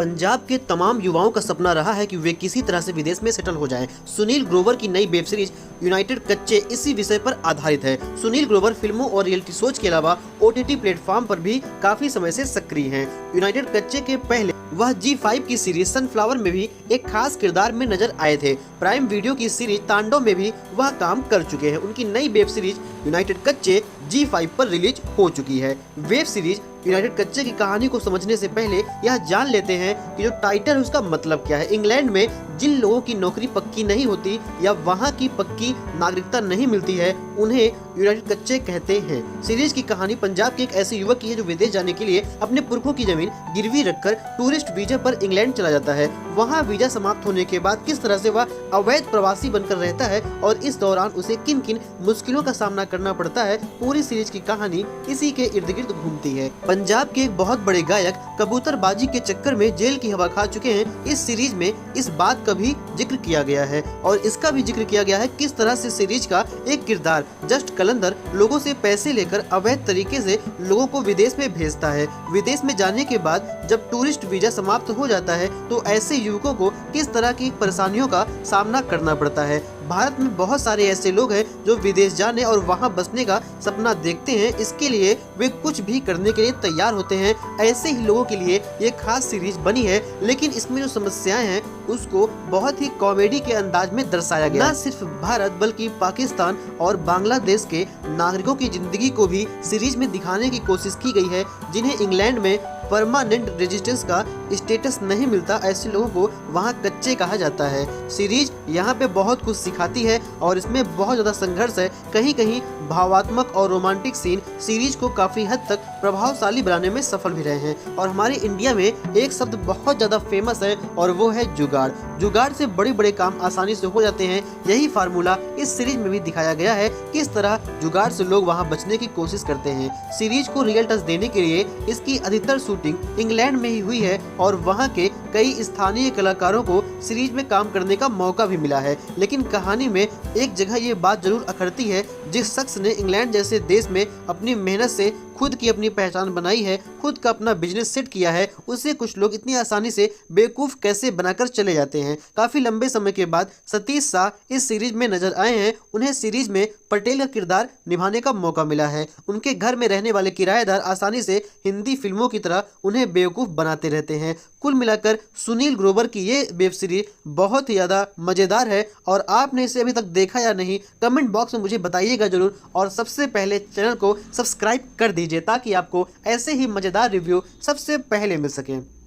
पंजाब के तमाम युवाओं का सपना रहा है कि वे किसी तरह से विदेश में सेटल हो जाएं। सुनील ग्रोवर की नई वेब सीरीज यूनाइटेड कच्चे इसी विषय पर आधारित है। सुनील ग्रोवर फिल्मों और रियलिटी शोज के अलावा OTT प्लेटफॉर्म पर भी काफी समय से सक्रिय हैं। यूनाइटेड कच्चे के पहले वह G5 की सीरीज सनफ्लावर में भी एक खास किरदार में नजर आए थे। प्राइम वीडियो की सीरीज तांडव में भी वह काम कर चुके हैं। उनकी नई वेब सीरीज यूनाइटेड कच्चे G5 पर रिलीज हो चुकी है। वेब सीरीज यूनाइटेड कच्चे की कहानी को समझने से पहले यह जान लेते हैं कि जो टाइटल है उसका मतलब क्या है। इंग्लैंड में जिन लोगों की नौकरी पक्की नहीं होती या वहां की पक्की नागरिकता नहीं मिलती है, उन्हें यूनाइटेड कच्चे कहते हैं। सीरीज की कहानी पंजाब के एक ऐसे युवक की है जो विदेश जाने के लिए अपने पुरखों की जमीन गिरवी रखकर टूरिस्ट वीजा पर इंग्लैंड चला जाता है। वहां वीजा समाप्त होने के बाद किस तरह से वह अवैध प्रवासी बनकर रहता है और इस दौरान उसे किन किन मुश्किलों का सामना करना पड़ता है, पूरी सीरीज की कहानी इसी के इर्द गिर्द घूमती है। पंजाब के एक बहुत बड़े गायक कबूतरबाजी के चक्कर में जेल की हवा खा चुके हैं। इस सीरीज में इस बात का भी जिक्र किया गया है और इसका भी जिक्र किया गया है किस तरह से सीरीज का एक किरदार जस्ट कलंदर लोगों से पैसे लेकर अवैध तरीके से लोगों को विदेश में भेजता है। विदेश में जाने के बाद जब टूरिस्ट वीजा समाप्त हो जाता है तो ऐसे युवकों को किस तरह की परेशानियों का सामना करना पड़ता है। भारत में बहुत सारे ऐसे लोग हैं जो विदेश जाने और वहां बसने का सपना देखते हैं। इसके लिए वे कुछ भी करने के लिए तैयार होते हैं। ऐसे ही लोगों के लिए ये खास सीरीज बनी है, लेकिन इसमें जो समस्याएं हैं उसको बहुत ही कॉमेडी के अंदाज में दर्शाया गया। न सिर्फ भारत बल्कि पाकिस्तान और बांग्लादेश के नागरिकों की जिंदगी को भी सीरीज में दिखाने की कोशिश की गई है, जिन्हें इंग्लैंड में परमानेंट रेजिडेंस का स्टेटस नहीं मिलता। ऐसे लोगों को वहां कच्चे कहा जाता है। सीरीज यहाँ पे बहुत कुछ सिखाती है और इसमें बहुत ज्यादा संघर्ष है। कहीं कहीं भावात्मक और रोमांटिक सीन सीरीज को काफी हद तक प्रभावशाली बनाने में सफल भी रहे हैं। और हमारे इंडिया में एक शब्द बहुत ज्यादा फेमस है और वो है जुगाड़। जुगाड़ से बड़े बड़े काम आसानी से हो जाते हैं। यही फार्मूला इस सीरीज में भी दिखाया गया है, किस तरह जुगाड़ से लोग वहां बचने की कोशिश करते हैं। सीरीज को रियल टच देने के लिए इसकी अधिकतर शूटिंग इंग्लैंड में ही हुई है और वहां के कई स्थानीय कलाकारों को सीरीज में काम करने का मौका भी मिला है। लेकिन कहानी में एक जगह ये बात जरूर अखरती है, जिस शख्स ने इंग्लैंड जैसे देश में अपनी मेहनत से खुद की अपनी पहचान बनाई है, खुद का अपना बिजनेस सेट किया है, उसे कुछ लोग इतनी आसानी से बेवकूफ कैसे बनाकर चले जाते हैं। काफी लंबे समय के बाद सतीश शाह इस सीरीज में नजर आए हैं। उन्हें सीरीज में पटेल का किरदार निभाने का मौका मिला है। उनके घर में रहने वाले किराएदार आसानी से हिंदी फिल्मों की तरह उन्हें बेवकूफ बनाते रहते हैं। कुल मिलाकर सुनील ग्रोवर की ये वेब सीरीज बहुत ही ज्यादा मजेदार है और आपने इसे अभी तक देखा या नहीं, कमेंट बॉक्स में मुझे बताइएगा जरूर। और सबसे पहले चैनल को सब्सक्राइब कर दीजिए ताकि आपको ऐसे ही मजेदार रिव्यू सबसे पहले मिल सके।